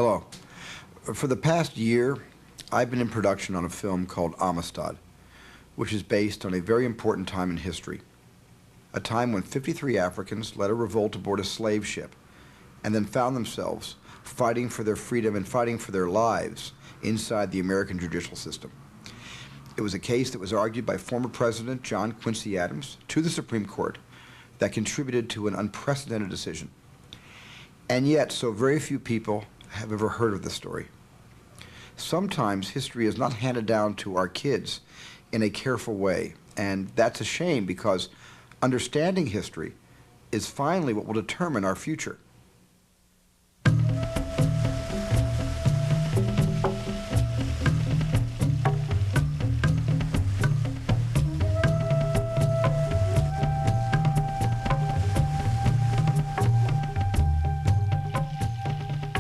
Hello. For the past year, I've been in production on a film called Amistad, which is based on a very important time in history. A time when 53 Africans led a revolt aboard a slave ship and then found themselves fighting for their freedom and fighting for their lives inside the American judicial system. It was a case that was argued by former President John Quincy Adams to the Supreme Court that contributed to an unprecedented decision. And yet, so very few people have ever heard of the story. Sometimes history is not handed down to our kids in a careful way, and that's a shame because understanding history is finally what will determine our future.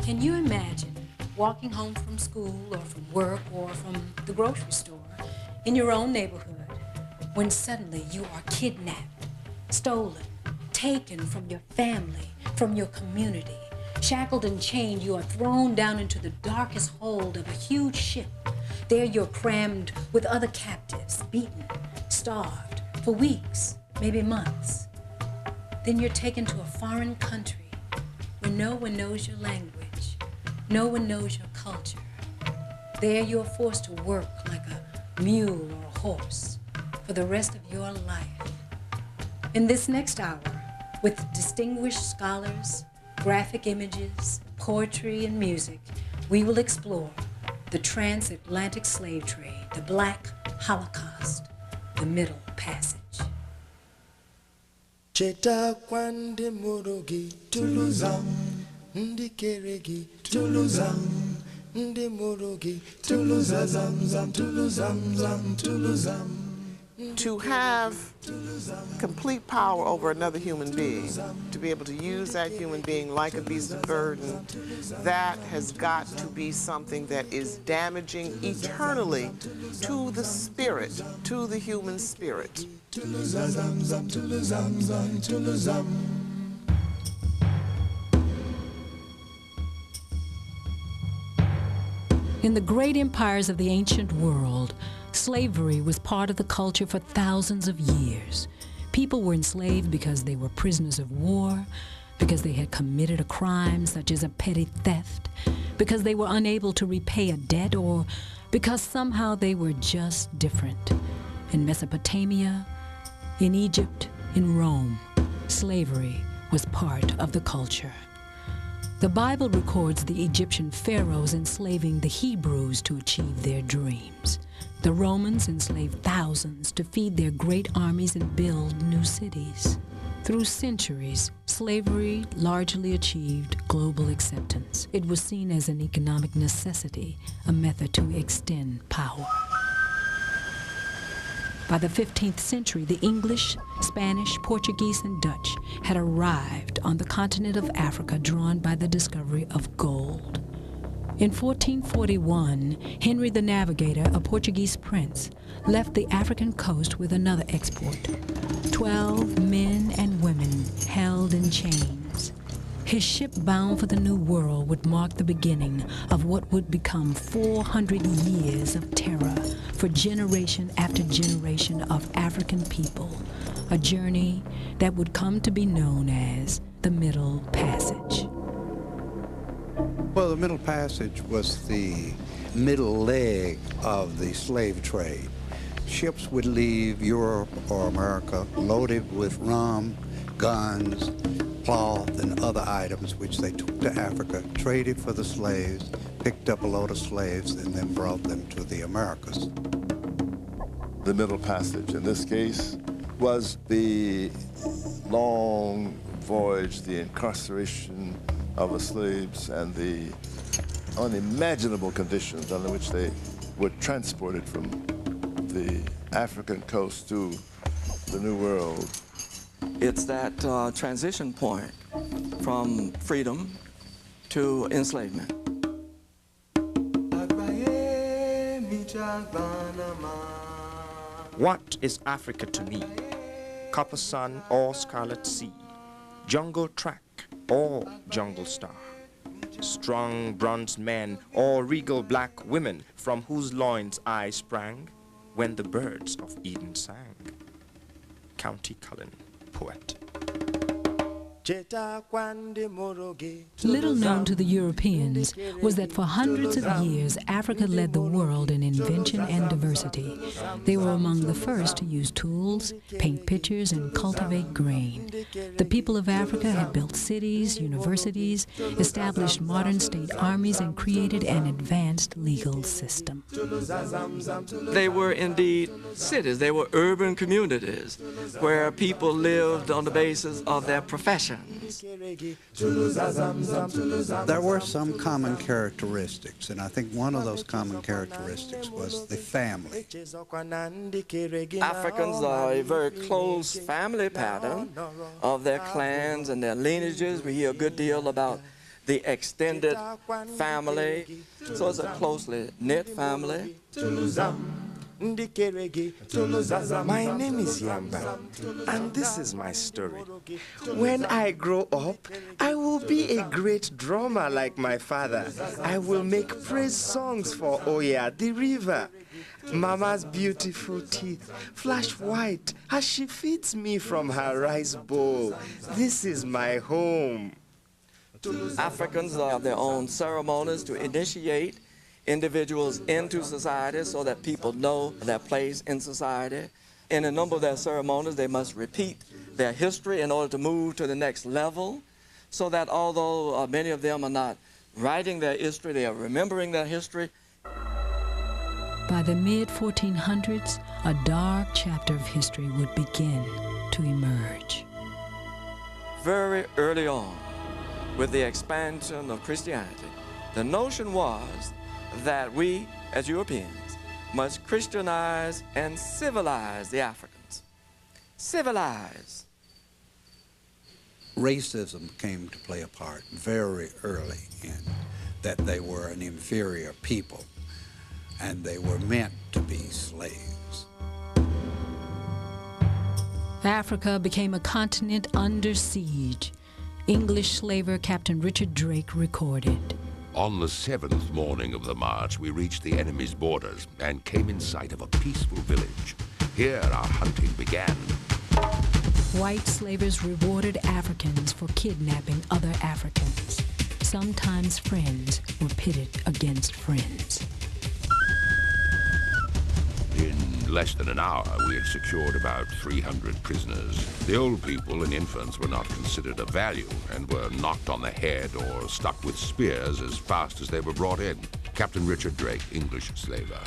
Can you imagine walking home from school or from work or from the grocery store in your own neighborhood when suddenly you are kidnapped, stolen, taken from your family, from your community, shackled and chained, you are thrown down into the darkest hold of a huge ship. There you're crammed with other captives, beaten, starved for weeks, maybe months. Then you're taken to a foreign country where no one knows your language. No one knows your culture. There you're forced to work like a mule or a horse for the rest of your life. In this next hour, with distinguished scholars, graphic images, poetry, and music, we will explore the transatlantic slave trade, the Black Holocaust, the Middle Passage. Cheta kwande morogi tuluzam, ndikeregi tuluzam, ndimorogi tuluzazam zam tuluzam zam tuluzam. To have complete power over another human being, to be able to use that human being like a beast of burden, that has got to be something that is damaging eternally to the spirit, to the human spirit. In the great empires of the ancient world, slavery was part of the culture for thousands of years. People were enslaved because they were prisoners of war, because they had committed a crime such as a petty theft, because they were unable to repay a debt, or because somehow they were just different. In Mesopotamia, in Egypt, in Rome, slavery was part of the culture. The Bible records the Egyptian pharaohs enslaving the Hebrews to achieve their dreams. The Romans enslaved thousands to feed their great armies and build new cities. Through centuries, slavery largely achieved global acceptance. It was seen as an economic necessity, a method to extend power. By the 15th century, the English, Spanish, Portuguese, and Dutch had arrived on the continent of Africa, drawn by the discovery of gold. In 1441, Henry the Navigator, a Portuguese prince, left the African coast with another export: 12 men and women held in chains. His ship bound for the New World would mark the beginning of what would become 400 years of terror for generation after generation of African people, a journey that would come to be known as the Middle Passage. Well, the Middle Passage was the middle leg of the slave trade. Ships would leave Europe or America loaded with rum, guns, cloth, and other items which they took to Africa, traded for the slaves, picked up a load of slaves, and then brought them to the Americas. The Middle Passage, in this case, was the long voyage, the incarceration of the slaves, and the unimaginable conditions under which they were transported from the African coast to the New World. It's that transition point from freedom to enslavement. What is Africa to me? Copper sun or scarlet sea, jungle track or jungle star. strong bronze men, or regal black women from whose loins I sprang when the birds of Eden sang. County Cullen, poet. Little known to the Europeans was that for hundreds of years, Africa led the world in invention and diversity. They were among the first to use tools, paint pictures, and cultivate grain. The people of Africa had built cities, universities, established modern state armies, and created an advanced legal system. They were indeed cities. They were urban communities where people lived on the basis of their profession. There were some common characteristics, and I think one of those common characteristics was the family. Africans are a very close family pattern of their clans and their lineages. We hear a good deal about the extended family, so it's a closely knit family. My name is Yamba, and this is my story. When I grow up, I will be a great drummer like my father. I will make praise songs for Oya, the river. Mama's beautiful teeth flash white as she feeds me from her rice bowl. This is my home. Africans have their own ceremonies to initiate individuals into society so that people know their place in society. In a number of their ceremonies, they must repeat their history in order to move to the next level, so that although many of them are not writing their history, they are remembering their history. By the mid-1400s, a dark chapter of history would begin to emerge. Very early on, with the expansion of Christianity, the notion was that we, as Europeans, must Christianize and civilize the Africans. Civilize. Racism came to play a part very early in that they were an inferior people and they were meant to be slaves. Africa became a continent under siege. English slaver Captain Richard Drake recorded. On the 7th morning of the march, we reached the enemy's borders and came in sight of a peaceful village. Here our hunting began. White slavers rewarded Africans for kidnapping other Africans. Sometimes friends were pitted against friends. In less than an hour, we had secured about 300 prisoners. The old people and infants were not considered of value and were knocked on the head or stuck with spears as fast as they were brought in. Captain Richard Drake, English slaver.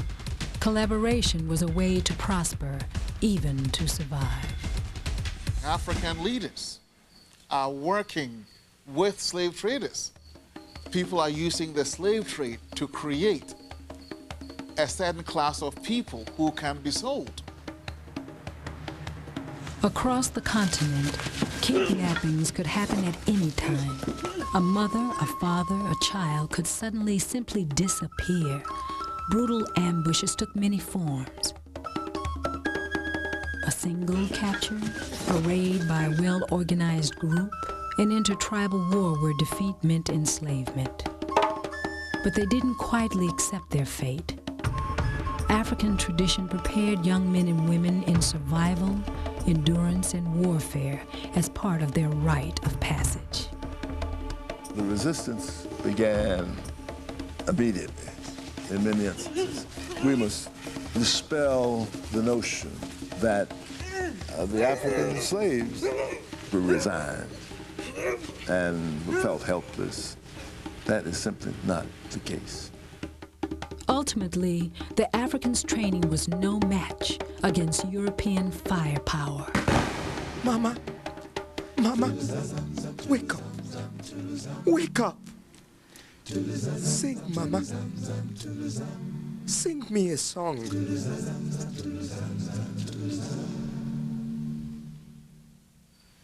Collaboration was a way to prosper, even to survive. African leaders are working with slave traders. People are using the slave trade to create a certain class of people who can be sold. Across the continent, kidnappings could happen at any time. A mother, a father, a child could suddenly simply disappear. Brutal ambushes took many forms. A single capture, a raid by a well-organized group, an intertribal war where defeat meant enslavement. But they didn't quietly accept their fate. African tradition prepared young men and women in survival, endurance, and warfare as part of their rite of passage. The resistance began immediately in many instances. We must dispel the notion that the African slaves were resigned and felt helpless. That is simply not the case. Ultimately, the Africans' training was no match against European firepower. Mama, wake up. Wake up. Sing, Mama. Sing me a song.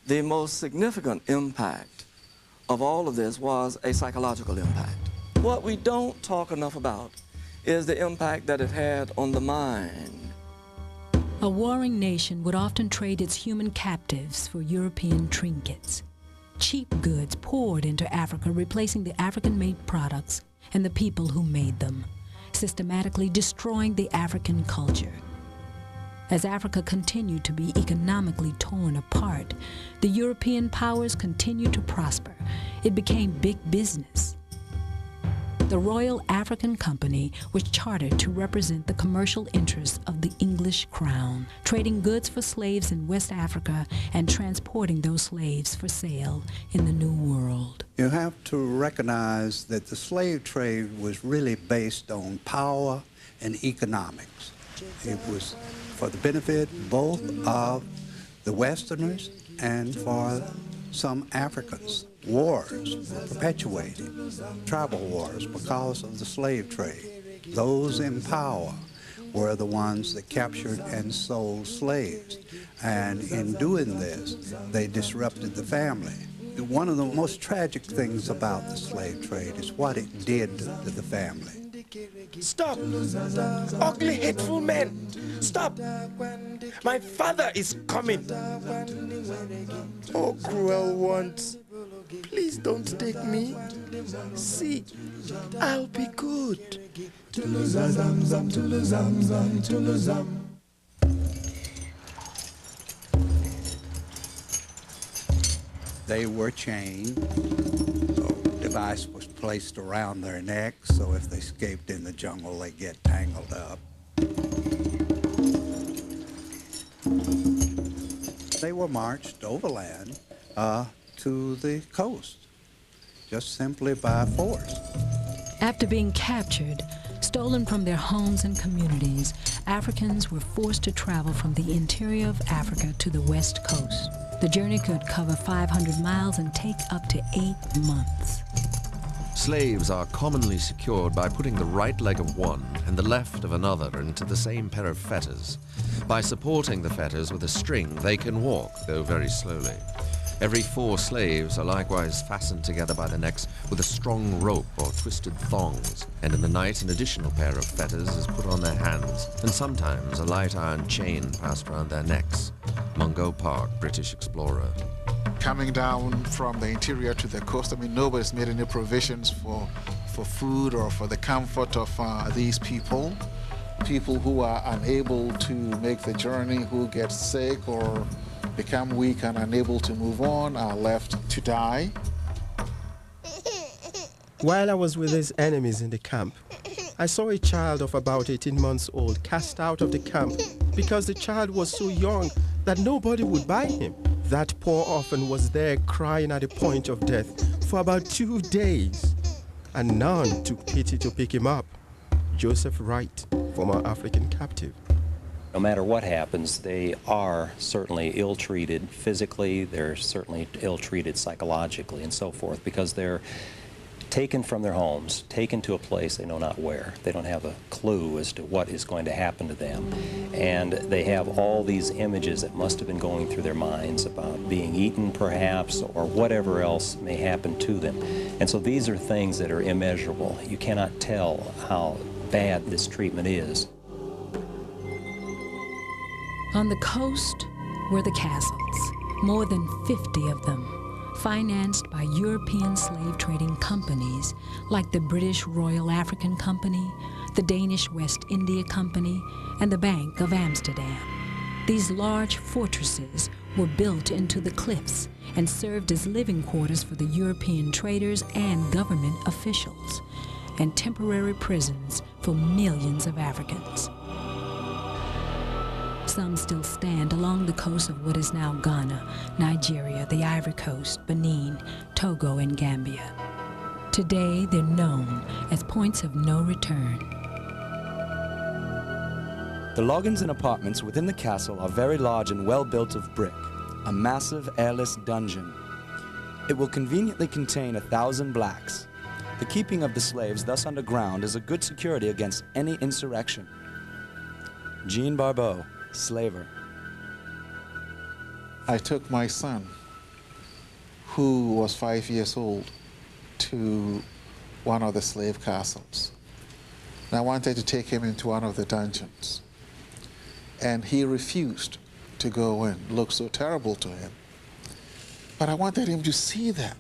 The most significant impact of all of this was a psychological impact. What we don't talk enough about is the impact that it had on the mind. A warring nation would often trade its human captives for European trinkets. cheap goods poured into Africa, replacing the African-made products and the people who made them, systematically destroying the African culture. As Africa continued to be economically torn apart, the European powers continued to prosper. It became big business. The Royal African Company was chartered to represent the commercial interests of the English crown, trading goods for slaves in West Africa and transporting those slaves for sale in the New World. You have to recognize that the slave trade was really based on power and economics. It was for the benefit both of the Westerners and for some Africans. Wars were perpetuated, tribal wars, because of the slave trade. Those in power were the ones that captured and sold slaves. And in doing this, they disrupted the family. One of the most tragic things about the slave trade is what it did to the family. Stop! Ugly, hateful men! Stop! My father is coming! Oh, cruel ones! Please don't take me. See, I'll be good. They were chained, so a device was placed around their necks, so if they escaped in the jungle, they get tangled up. They were marched overland to the coast, just simply by force. After being captured, stolen from their homes and communities, Africans were forced to travel from the interior of Africa to the west coast. The journey could cover 500 miles and take up to 8 months. Slaves are commonly secured by putting the right leg of one and the left of another into the same pair of fetters. By supporting the fetters with a string, they can walk, though very slowly. Every 4 slaves are likewise fastened together by the necks with a strong rope or twisted thongs, and in the night an additional pair of fetters is put on their hands, and sometimes a light iron chain passed around their necks. Mungo Park, British explorer. Coming down from the interior to the coast, I mean, nobody's made any provisions for food or for the comfort of these people. People who are unable to make the journey, who get sick or become weak and unable to move on, are left to die. While I was with his enemies in the camp, I saw a child of about 18 months old cast out of the camp because the child was so young that nobody would buy him. That poor orphan was there crying at the point of death for about 2 days, and none took pity to pick him up. Joseph Wright, former African captive. No matter what happens, they are certainly ill-treated physically, they're certainly ill-treated psychologically and so forth, because they're taken from their homes, taken to a place they know not where. They don't have a clue as to what is going to happen to them. And they have all these images that must have been going through their minds about being eaten perhaps, or whatever else may happen to them. And so these are things that are immeasurable. You cannot tell how bad this treatment is. On the coast were the castles, more than 50 of them, financed by European slave trading companies like the British Royal African Company, the Danish West India Company, and the Bank of Amsterdam. These large fortresses were built into the cliffs and served as living quarters for the European traders and government officials, and temporary prisons for millions of Africans. Some still stand along the coast of what is now Ghana, Nigeria, the Ivory Coast, Benin, Togo, and Gambia. Today, they're known as points of no return. The lodgings and apartments within the castle are very large and well built of brick, a massive airless dungeon. It will conveniently contain 1,000 blacks. The keeping of the slaves thus underground is a good security against any insurrection. Jean Barbeau, slaver. I took my son, who was 5 years old, to one of the slave castles. And I wanted to take him into one of the dungeons. And he refused to go in. It looked so terrible to him. But I wanted him to see that.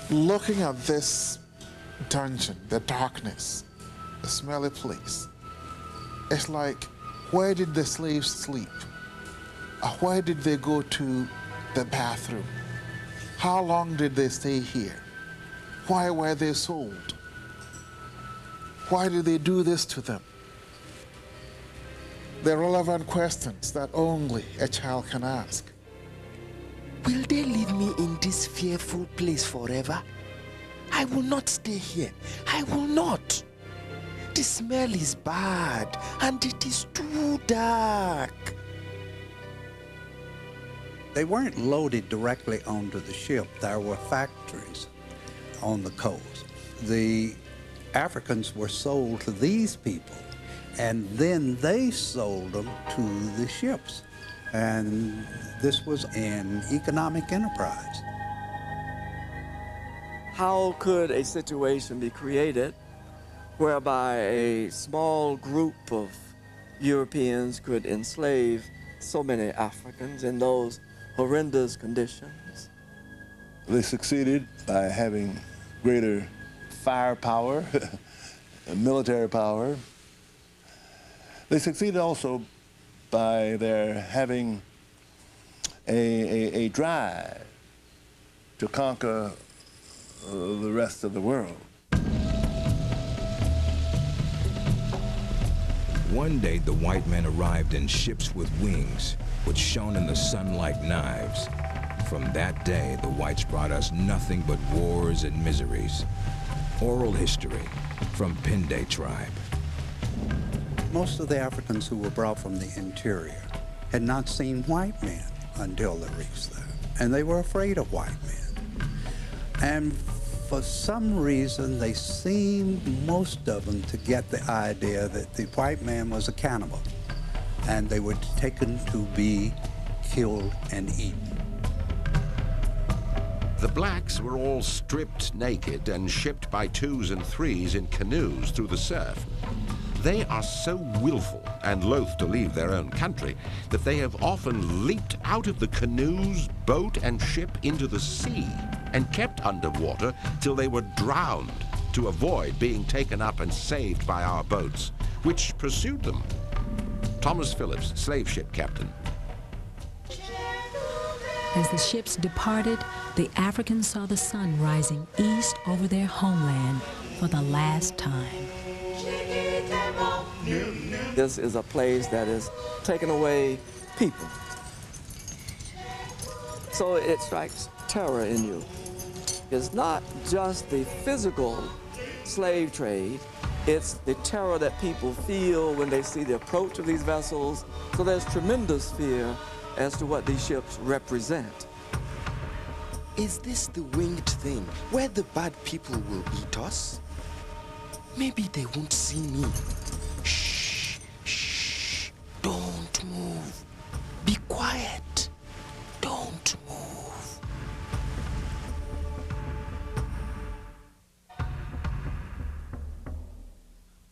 Looking at this dungeon, the darkness, the smelly place, it's like, where did the slaves sleep? Where did they go to the bathroom? How long did they stay here? Why were they sold? Why did they do this to them? They're relevant questions that only a child can ask. Will they leave me in this fearful place forever? I will not stay here. I will not. The smell is bad and it is too dark. They weren't loaded directly onto the ship. There were factories on the coast. The Africans were sold to these people, and then they sold them to the ships. And this was an economic enterprise. How could a situation be created whereby a small group of Europeans could enslave so many Africans in those horrendous conditions? They succeeded by having greater firepower, military power. They succeeded also by their having a drive to conquer the rest of the world. One day, the white men arrived in ships with wings, which shone in the sun like knives. From that day, the whites brought us nothing but wars and miseries. Oral history from Pinde tribe. Most of the Africans who were brought from the interior had not seen white men until they reached there, and they were afraid of white men. And for some reason, they seemed, most of them, to get the idea that the white man was a cannibal, and they were taken to be killed and eaten. The blacks were all stripped naked and shipped by 2s and 3s in canoes through the surf. They are so willful and loath to leave their own country that they have often leaped out of the canoes, boat, and ship into the sea and kept underwater till they were drowned to avoid being taken up and saved by our boats, which pursued them. Thomas Phillips, slave ship captain. As the ships departed, the Africans saw the sun rising east over their homeland for the last time. This is a place that has taken away people. So it strikes terror in you. It's not just the physical slave trade, it's the terror that people feel when they see the approach of these vessels. So there's tremendous fear as to what these ships represent. Is this the winged thing where the bad people will eat us? Maybe they won't see me. Shh, shh, don't move. Be quiet. Don't move.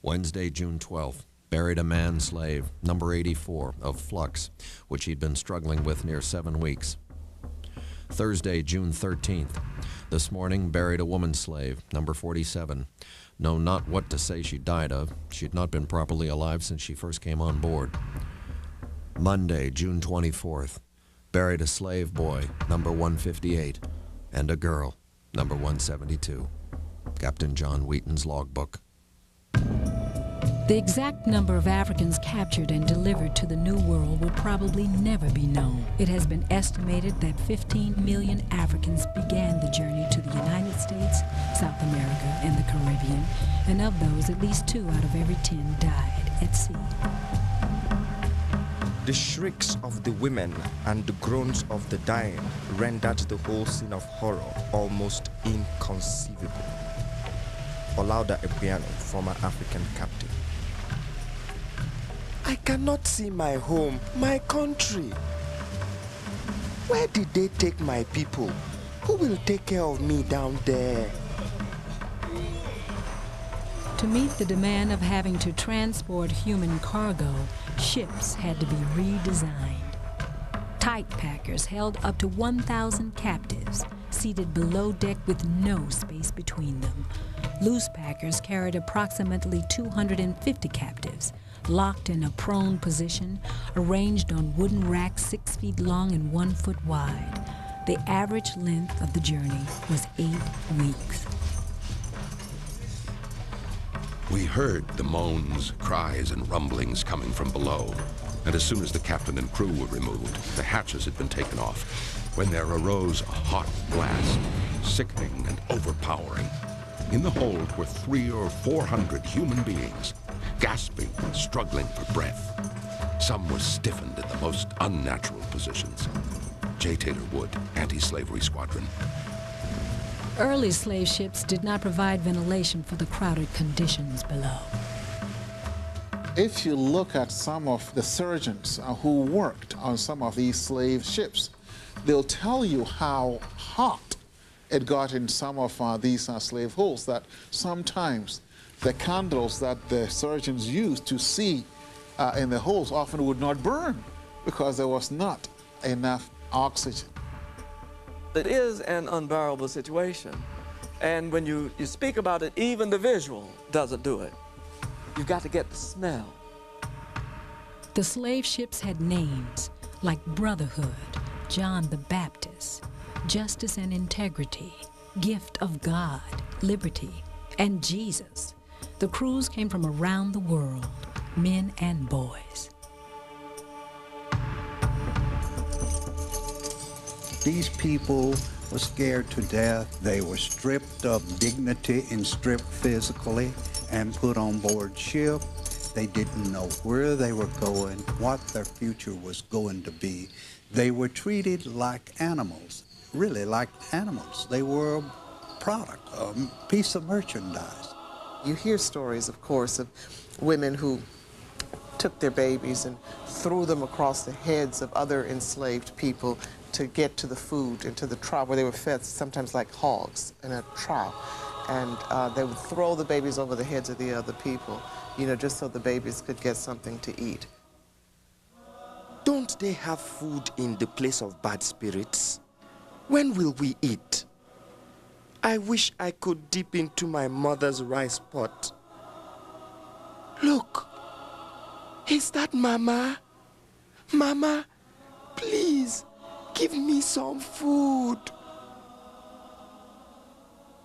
Wednesday, June 12th. Buried a man slave, number 84, of Flux, which he'd been struggling with near 7 weeks. Thursday, June 13th. This morning, buried a woman slave, number 47. Know not what to say she died of. She'd not been properly alive since she first came on board. Monday, June 24th. Buried a slave boy, number 158, and a girl, number 172. Captain John Wheaton's logbook. The exact number of Africans captured and delivered to the New World will probably never be known. It has been estimated that 15 million Africans began the journey to the United States, South America, and the Caribbean, and of those, at least 2 out of every 10 died at sea. The shrieks of the women and the groans of the dying rendered the whole scene of horror almost inconceivable. Olaudah Equiano, former African captain. I cannot see my home, my country. Where did they take my people? Who will take care of me down there? To meet the demand of having to transport human cargo, ships had to be redesigned. Kite packers held up to 1,000 captives, seated below deck with no space between them. Loose packers carried approximately 250 captives, locked in a prone position, arranged on wooden racks 6 feet long and 1 foot wide. The average length of the journey was 8 weeks. We heard the moans, cries, and rumblings coming from below. And as soon as the captain and crew were removed, the hatches had been taken off, when there arose a hot blast, sickening and overpowering. In the hold were 300 or 400 human beings, gasping and struggling for breath. Some were stiffened in the most unnatural positions. J. Taylor Wood, Anti-Slavery Squadron. Early slave ships did not provide ventilation for the crowded conditions below. If you look at some of the surgeons who worked on some of these slave ships, they'll tell you how hot it got in some of these slave holds, that sometimes the candles that the surgeons used to see in the holes often would not burn because there was not enough oxygen. It is an unbearable situation. And when you speak about it, even the visual doesn't do it. You've got to get the smell. The slave ships had names like Brotherhood, John the Baptist, Justice and Integrity, Gift of God, Liberty, and Jesus. The crews came from around the world, men and boys. These people were scared to death. They were stripped of dignity and stripped physically and put on board ship. They didn't know where they were going, what their future was going to be. They were treated like animals, really like animals. They were a product, a piece of merchandise. You hear stories, of course, of women who took their babies and threw them across the heads of other enslaved people to get to the food and to the trough where they were fed, sometimes like hogs in a trough. And they would throw the babies over the heads of the other people, you know, just so the babies could get something to eat. Don't they have food in the place of bad spirits? When will we eat? I wish I could dip into my mother's rice pot. Look, is that Mama? Mama, please, give me some food.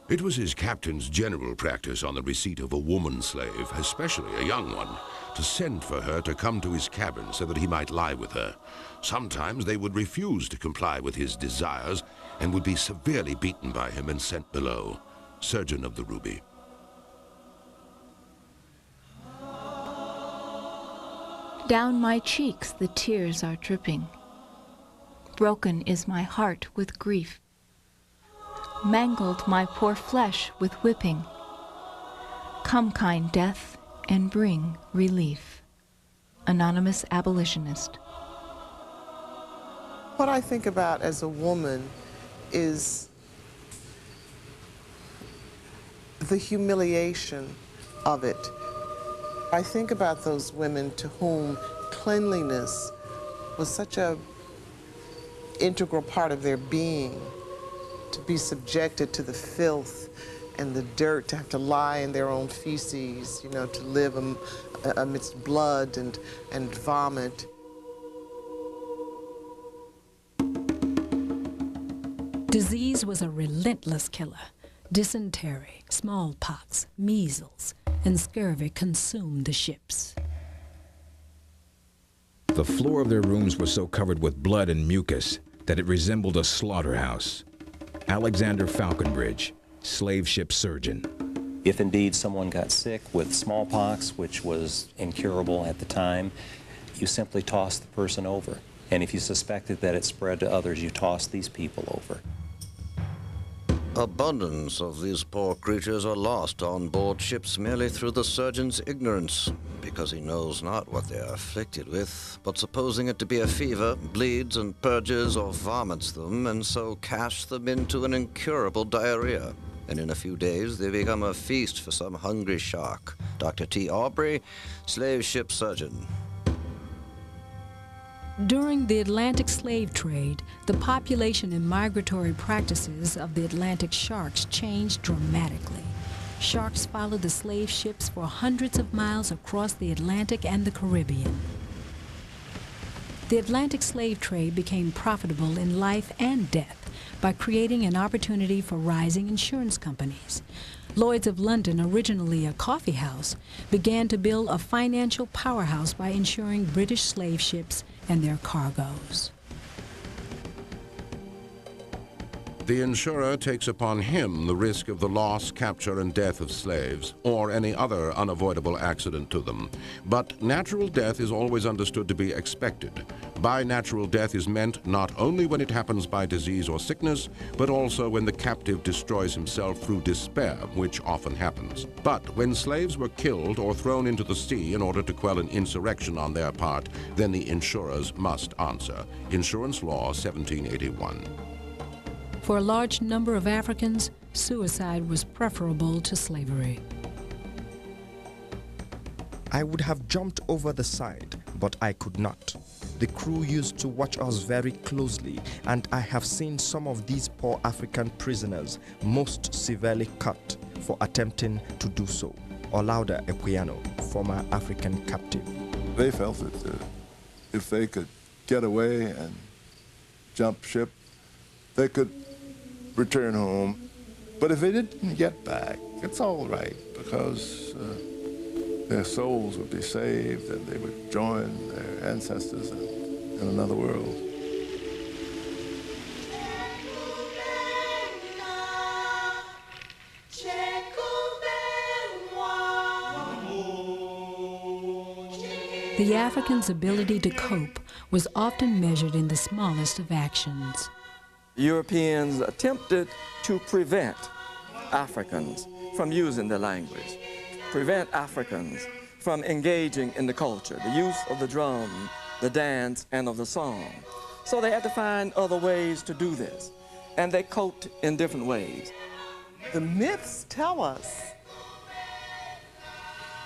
It was his captain's general practice on the receipt of a woman slave, especially a young one, to send for her to come to his cabin so that he might lie with her. Sometimes they would refuse to comply with his desires and would be severely beaten by him and sent below. Surgeon of the Ruby. Down my cheeks the tears are dripping. Broken is my heart with grief. Mangled my poor flesh with whipping. Come, kind death, and bring relief. Anonymous abolitionist. What I think about as a woman is the humiliation of it. I think about those women to whom cleanliness was such an integral part of their being, to be subjected to the filth and the dirt, to have to lie in their own feces, you know, to live amidst blood and vomit. Disease was a relentless killer. Dysentery, smallpox, measles, and scurvy consumed the ships. The floor of their rooms was so covered with blood and mucus that it resembled a slaughterhouse. Alexander Falconbridge, slave ship surgeon. If indeed someone got sick with smallpox, which was incurable at the time, you simply tossed the person over. And if you suspected that it spread to others, you tossed these people over. Abundance of these poor creatures are lost on board ships merely through the surgeon's ignorance, because he knows not what they are afflicted with, but supposing it to be a fever, bleeds and purges or vomits them, and so casts them into an incurable diarrhea. And in a few days they become a feast for some hungry shark. Dr. T. Aubrey, slave ship surgeon. During the Atlantic slave trade, the population and migratory practices of the Atlantic sharks changed dramatically. Sharks followed the slave ships for hundreds of miles across the Atlantic and the Caribbean. The Atlantic slave trade became profitable in life and death by creating an opportunity for rising insurance companies. Lloyd's of London, originally a coffee house, began to build a financial powerhouse by insuring British slave ships and their cargoes. The insurer takes upon him the risk of the loss, capture, and death of slaves, or any other unavoidable accident to them. But natural death is always understood to be expected. By natural death is meant not only when it happens by disease or sickness, but also when the captive destroys himself through despair, which often happens. But when slaves were killed or thrown into the sea in order to quell an insurrection on their part, then the insurers must answer. Insurance Law, 1781. For a large number of Africans, suicide was preferable to slavery. I would have jumped over the side, but I could not. The crew used to watch us very closely, and I have seen some of these poor African prisoners most severely cut for attempting to do so. Olaudah Equiano, former African captive. They felt that if they could get away and jump ship, they could return home. But if they didn't get back, it's all right, because their souls would be saved and they would join their ancestors in another world. The African's ability to cope was often measured in the smallest of actions. Europeans attempted to prevent Africans from using the language, prevent Africans from engaging in the culture, the use of the drum, the dance, and of the song. So they had to find other ways to do this, and they coped in different ways. The myths tell us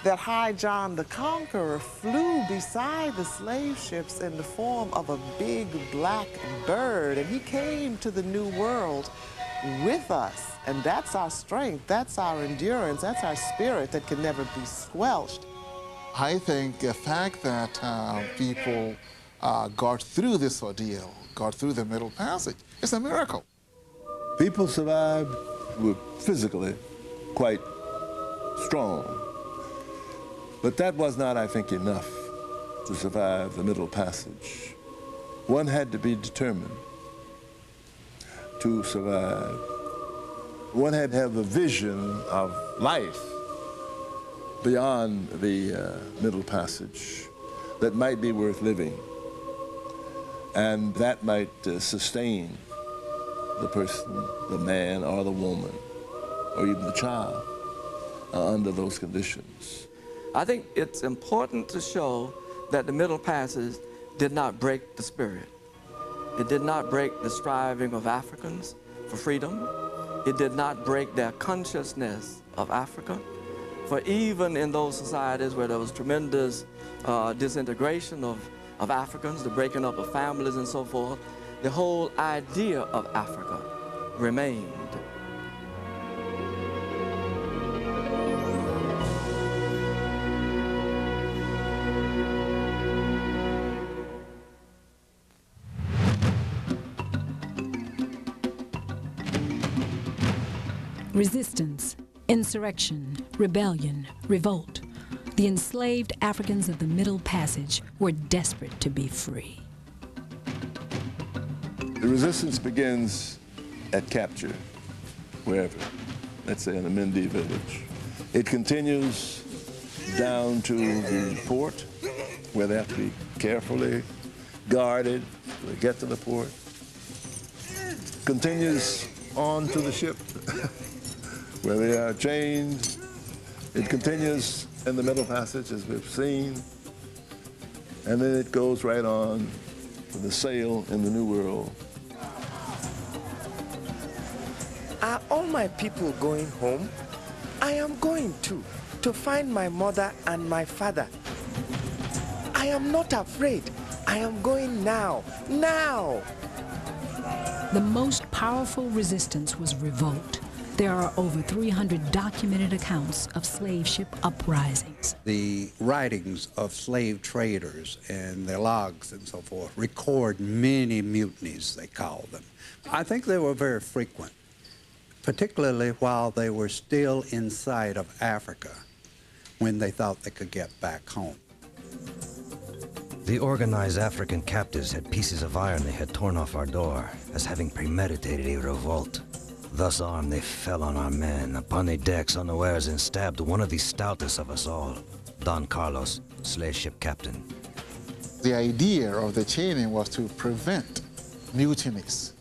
that High John the Conqueror flew beside the slave ships in the form of a big black bird, and he came to the New World with us. And that's our strength, that's our endurance, that's our spirit that can never be squelched. I think the fact that people got through this ordeal, got through the Middle Passage, is a miracle. People survived, were physically quite strong. But that was not, I think, enough to survive the Middle Passage. One had to be determined to survive. One had to have a vision of life beyond the Middle Passage that might be worth living, and that might sustain the person, the man or the woman, or even the child under those conditions. I think it's important to show that the Middle Passage did not break the spirit. It did not break the striving of Africans for freedom. It did not break their consciousness of Africa. For even in those societies where there was tremendous disintegration of Africans, the breaking up of families and so forth, the whole idea of Africa remained. Resistance, insurrection, rebellion, revolt. The enslaved Africans of the Middle Passage were desperate to be free. The resistance begins at capture, wherever, let's say in a Mende village. It continues down to the port, where they have to be carefully guarded till they get to the port. Continues on to the ship, where they are chained. It continues in the Middle Passage, as we've seen, and then it goes right on to the sail in the New World. Are all my people going home? I am going too, to find my mother and my father. I am not afraid. I am going now. Now! The most powerful resistance was revolt. There are over 300 documented accounts of slave ship uprisings. The writings of slave traders and their logs and so forth record many mutinies, they call them. I think they were very frequent, particularly while they were still in sight of Africa, when they thought they could get back home. The organized African captives had pieces of iron they had torn off our door, as having premeditated a revolt. Thus armed, they fell on our men upon the decks unawares and stabbed one of the stoutest of us all, Don Carlos, slave ship captain. The idea of the chaining was to prevent mutinies.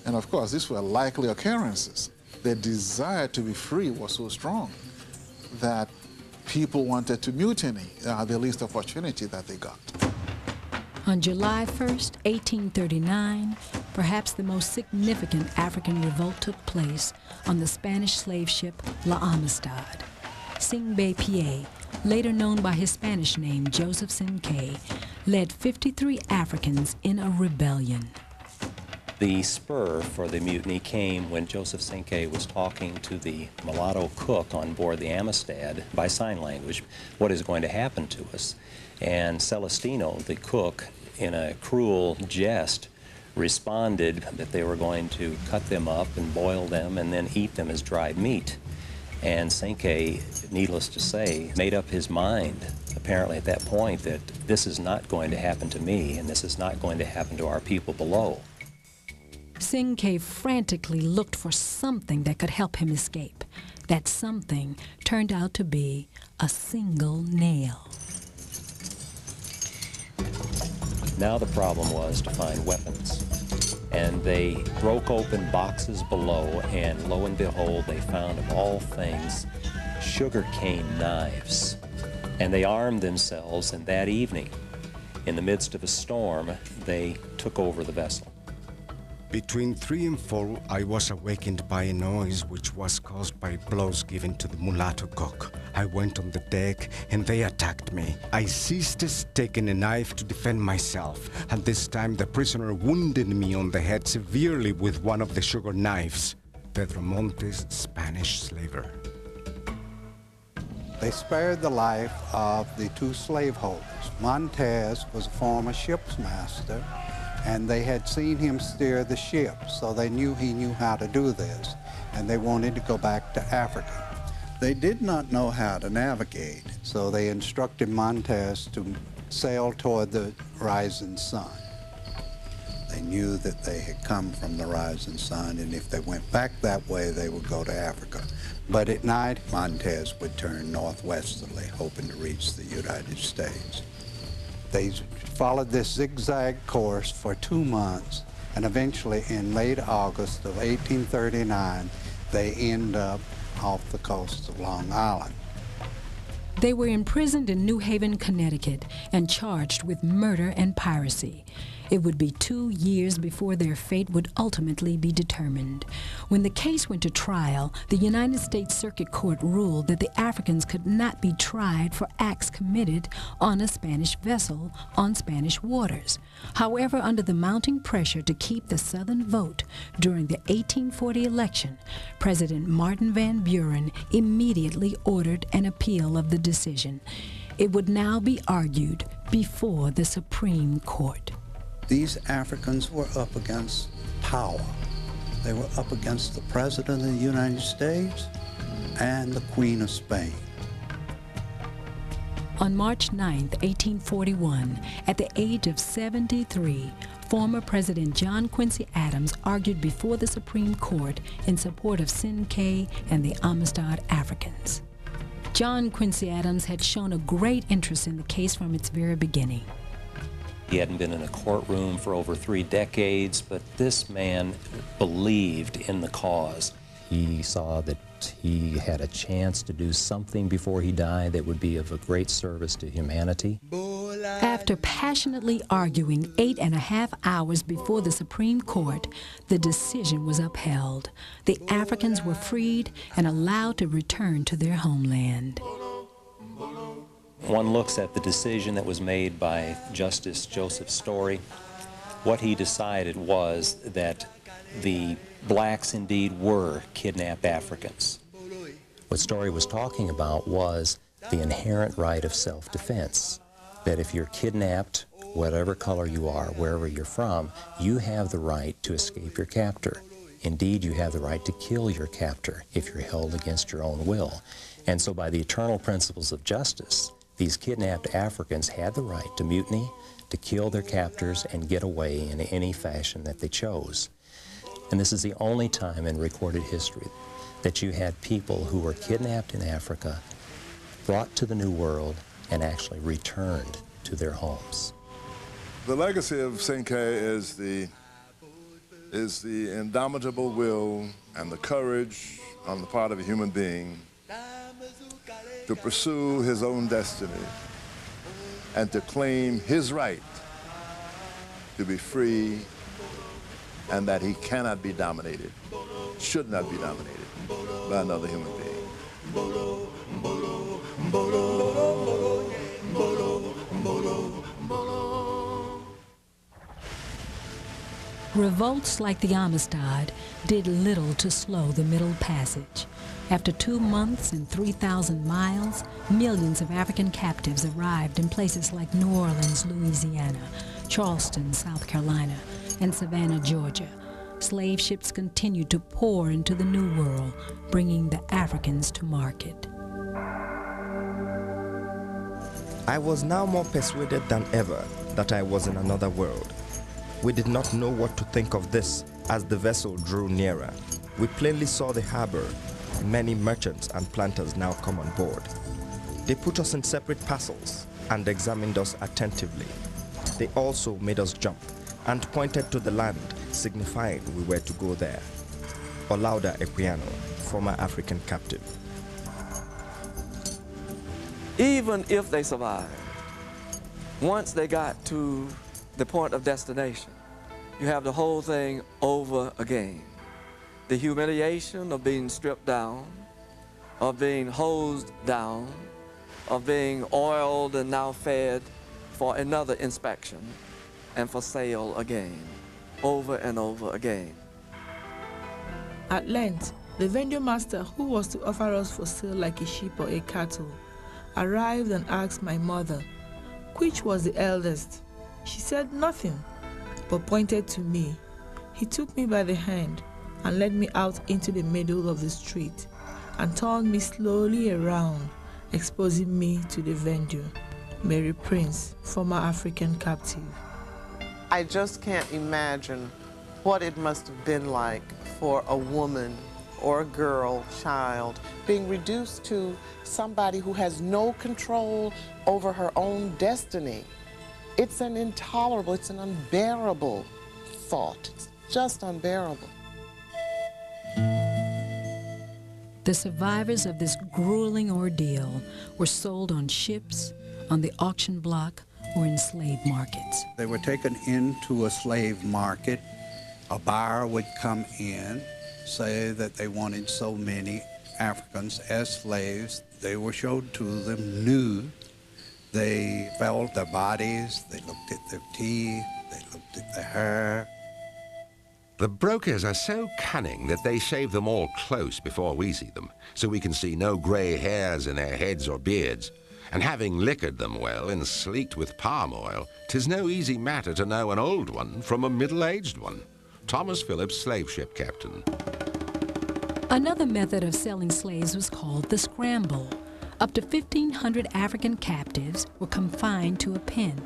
And of course, these were likely occurrences. The desire to be free was so strong that people wanted to mutiny the least opportunity that they got. On July 1st, 1839, perhaps the most significant African revolt took place on the Spanish slave ship La Amistad. Singbe Pié, later known by his Spanish name Joseph Sinkay, led 53 Africans in a rebellion. The spur for the mutiny came when Joseph Sinkay was talking to the mulatto cook on board the Amistad by sign language, what is going to happen to us. And Celestino, the cook, in a cruel jest, responded that they were going to cut them up and boil them and then eat them as dried meat. And Sinkay, needless to say, made up his mind, apparently at that point, that this is not going to happen to me and this is not going to happen to our people below. Sinkay frantically looked for something that could help him escape. That something turned out to be a single nail. Now the problem was to find weapons. And they broke open boxes below, and lo and behold, they found, of all things, sugarcane knives. And they armed themselves, and that evening, in the midst of a storm, they took over the vessel. Between 3 and 4, I was awakened by a noise which was caused by blows given to the mulatto cook. I went on the deck and they attacked me. I seized a stick and a knife to defend myself, and this time the prisoner wounded me on the head severely with one of the sugar knives. Pedro Montes, Spanish slaver. They spared the life of the 2 slaveholders. Montez was a former ship's master, and they had seen him steer the ship, so they knew he knew how to do this, and they wanted to go back to Africa. They did not know how to navigate, so they instructed Montez to sail toward the rising sun. They knew that they had come from the rising sun, and if they went back that way, they would go to Africa. But at night, Montez would turn northwesterly, hoping to reach the United States. They followed this zigzag course for 2 months, and eventually in late August of 1839, they end up off the coast of Long Island. They were imprisoned in New Haven, Connecticut, and charged with murder and piracy. It would be 2 years before their fate would ultimately be determined. When the case went to trial, the United States Circuit Court ruled that the Africans could not be tried for acts committed on a Spanish vessel on Spanish waters. However, under the mounting pressure to keep the Southern vote during the 1840 election, President Martin Van Buren immediately ordered an appeal of the decision. It would now be argued before the Supreme Court. These Africans were up against power. They were up against the President of the United States and the Queen of Spain. On March 9, 1841, at the age of 73, former President John Quincy Adams argued before the Supreme Court in support of Sinkay and the Amistad Africans. John Quincy Adams had shown a great interest in the case from its very beginning. He hadn't been in a courtroom for over 3 decades, but this man believed in the cause. He saw that he had a chance to do something before he died that would be of a great service to humanity. After passionately arguing 8.5 hours before the Supreme Court, the decision was upheld. The Africans were freed and allowed to return to their homeland. one looks at the decision that was made by Justice Joseph Story, what he decided was that the blacks indeed were kidnapped Africans. What Story was talking about was the inherent right of self-defense, that if you're kidnapped, whatever color you are, wherever you're from, you have the right to escape your captor. Indeed, you have the right to kill your captor if you're held against your own will. And so by the eternal principles of justice, these kidnapped Africans had the right to mutiny, to kill their captors, and get away in any fashion that they chose. And this is the only time in recorded history that you had people who were kidnapped in Africa, brought to the New World, and actually returned to their homes. The legacy of Sankey is the indomitable will and the courage on the part of a human being to pursue his own destiny and to claim his right to be free, and that he cannot be dominated, should not be dominated by another human being. Revolts like the Amistad did little to slow the Middle Passage. After 2 months and 3,000 miles, millions of African captives arrived in places like New Orleans, Louisiana, Charleston, South Carolina, and Savannah, Georgia. Slave ships continued to pour into the New World, bringing the Africans to market. I was now more persuaded than ever that I was in another world. We did not know what to think of this as the vessel drew nearer. We plainly saw the harbor, many merchants and planters now come on board. They put us in separate parcels and examined us attentively. They also made us jump and pointed to the land, signifying we were to go there. Olaudah Equiano, former African captive. Even if they survived, once they got to the point of destination, you have the whole thing over again. The humiliation of being stripped down, of being hosed down, of being oiled and now fed for another inspection and for sale again, over and over again. At length, the vendor master who was to offer us for sale like a sheep or a cattle arrived and asked my mother, which was the eldest. She said nothing, but pointed to me. He took me by the hand and led me out into the middle of the street and turned me slowly around, exposing me to the vendor, Mary Prince, former African captive. I just can't imagine what it must have been like for a woman or a girl, child, being reduced to somebody who has no control over her own destiny. It's an intolerable, it's an unbearable thought. It's just unbearable. The survivors of this grueling ordeal were sold on ships, on the auction block, or in slave markets. They were taken into a slave market. A buyer would come in, say that they wanted so many Africans as slaves. They were showed to them nude. They felt their bodies, they looked at their teeth, they looked at their hair. The brokers are so cunning that they shave them all close before we see them, so we can see no grey hairs in their heads or beards. And having liquored them well and sleeked with palm oil, 'tis no easy matter to know an old one from a middle-aged one. Thomas Phillips, slave ship captain. Another method of selling slaves was called the scramble. Up to 1,500 African captives were confined to a pen.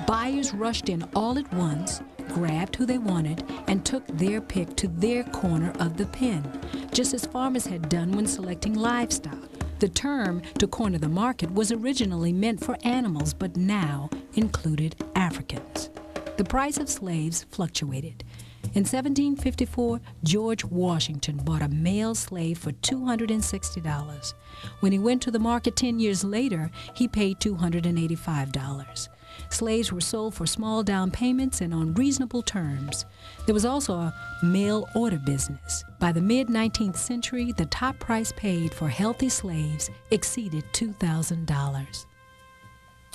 Buyers rushed in all at once, grabbed who they wanted, and took their pick to their corner of the pen, just as farmers had done when selecting livestock. The term to corner the market was originally meant for animals, but now included Africans. The price of slaves fluctuated. In 1754, George Washington bought a male slave for $260. When he went to the market 10 years later, he paid $285. Slaves were sold for small down payments and on reasonable terms. There was also a mail order business. By the mid-19th century, the top price paid for healthy slaves exceeded $2,000.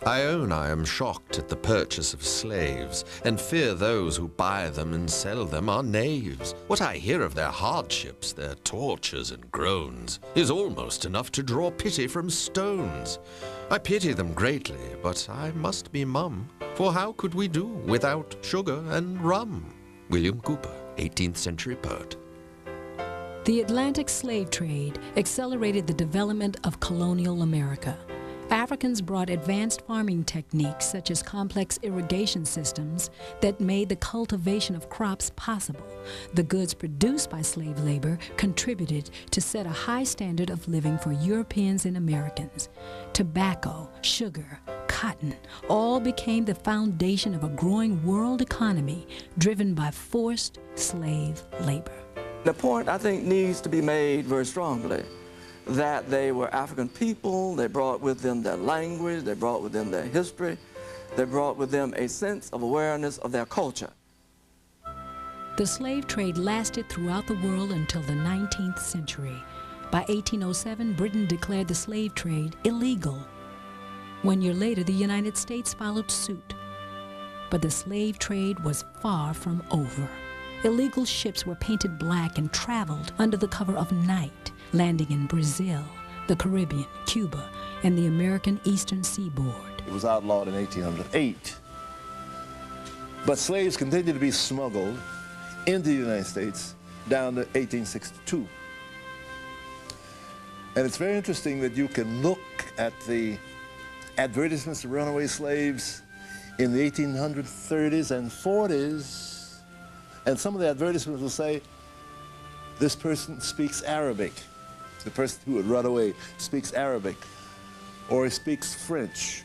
I own I am shocked at the purchase of slaves, and fear those who buy them and sell them are knaves. What I hear of their hardships, their tortures and groans, is almost enough to draw pity from stones. I pity them greatly, but I must be mum, for how could we do without sugar and rum? William Cooper, 18th century poet. The Atlantic slave trade accelerated the development of colonial America. Africans brought advanced farming techniques such as complex irrigation systems that made the cultivation of crops possible. The goods produced by slave labor contributed to set a high standard of living for Europeans and Americans. Tobacco, sugar, cotton, all became the foundation of a growing world economy driven by forced slave labor. The point, I think, needs to be made very strongly that they were African people. They brought with them their language, they brought with them their history, they brought with them a sense of awareness of their culture. The slave trade lasted throughout the world until the 19th century. By 1807, Britain declared the slave trade illegal. 1 year later, the United States followed suit. But the slave trade was far from over. Illegal ships were painted black and traveled under the cover of night, landing in Brazil, the Caribbean, Cuba, and the American Eastern Seaboard. It was outlawed in 1808. But slaves continued to be smuggled into the United States down to 1862. And it's very interesting that you can look at the advertisements of runaway slaves in the 1830s and 40s, and some of the advertisements will say, this person speaks Arabic. The person who would run away speaks Arabic, or he speaks French,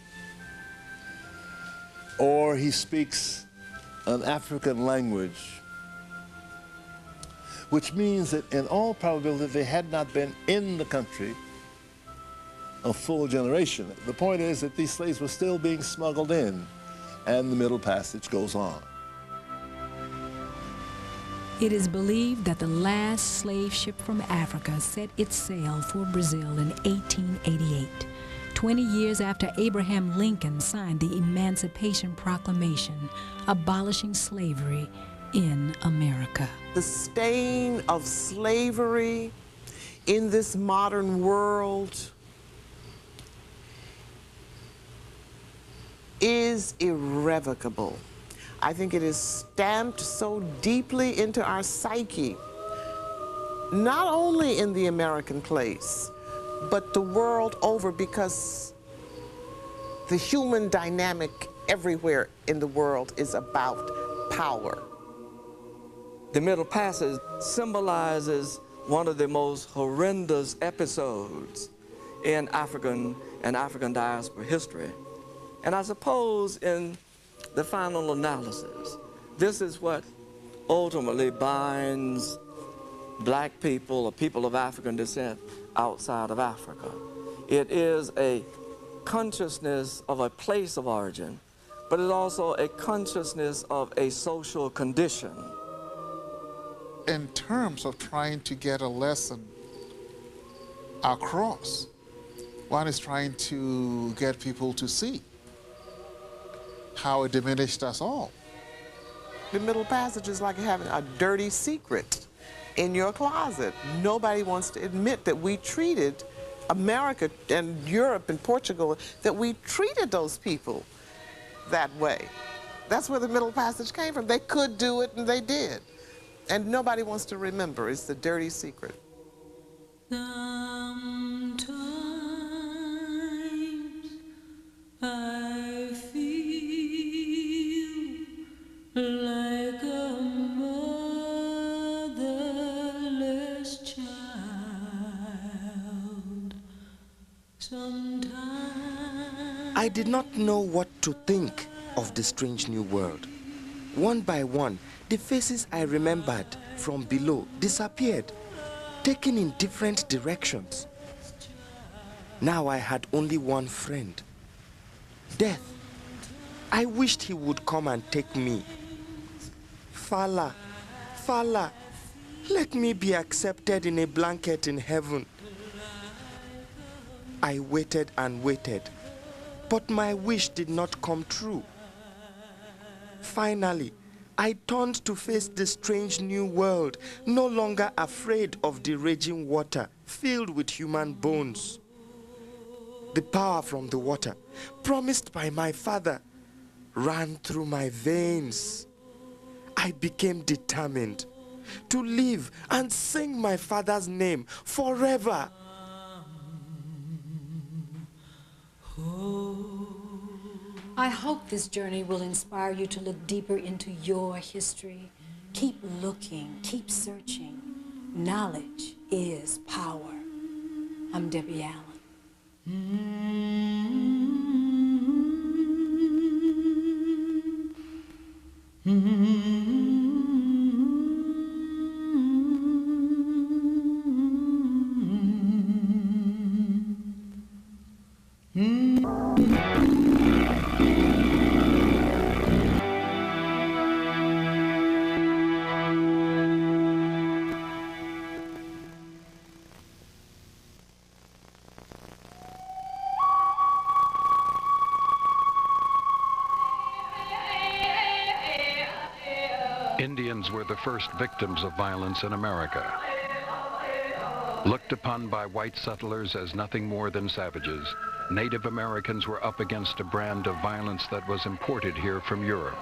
or he speaks an African language, which means that in all probability they had not been in the country a full generation. The point is that these slaves were still being smuggled in, and the Middle Passage goes on. It is believed that the last slave ship from Africa set its sail for Brazil in 1888, 20 years after Abraham Lincoln signed the Emancipation Proclamation, abolishing slavery in America. The stain of slavery in this modern world is irrevocable. I think it is stamped so deeply into our psyche, not only in the American place, but the world over, because the human dynamic everywhere in the world is about power. The Middle Passage symbolizes one of the most horrendous episodes in African diaspora history. And I suppose in the final analysis, this is what ultimately binds black people or people of African descent outside of Africa. It is a consciousness of a place of origin, but it's also a consciousness of a social condition. In terms of trying to get a lesson across, one is trying to get people to see how it diminished us all. The Middle Passage is like having a dirty secret in your closet. Nobody wants to admit that we treated America and Europe and Portugal, that we treated those people that way. That's where the Middle Passage came from. They could do it, and they did. And nobody wants to remember. It's the dirty secret. Sometimes I feel like a motherless child. Sometimes I did not know what to think of the strange new world. One by one, the faces I remembered from below disappeared, taken in different directions. Now I had only one friend, Death. I wished he would come and take me. Fala, Fala, let me be accepted in a blanket in heaven. I waited and waited. But my wish did not come true. Finally, I turned to face the strange new world, no longer afraid of the raging water filled with human bones. The power from the water, promised by my father, ran through my veins. I became determined to live and sing my father's name forever. I hope this journey will inspire you to look deeper into your history. Keep looking, keep searching. Knowledge is power. I'm Debbie Allen. Indians were the first victims of violence in America. Looked upon by white settlers as nothing more than savages, Native Americans were up against a brand of violence that was imported here from Europe.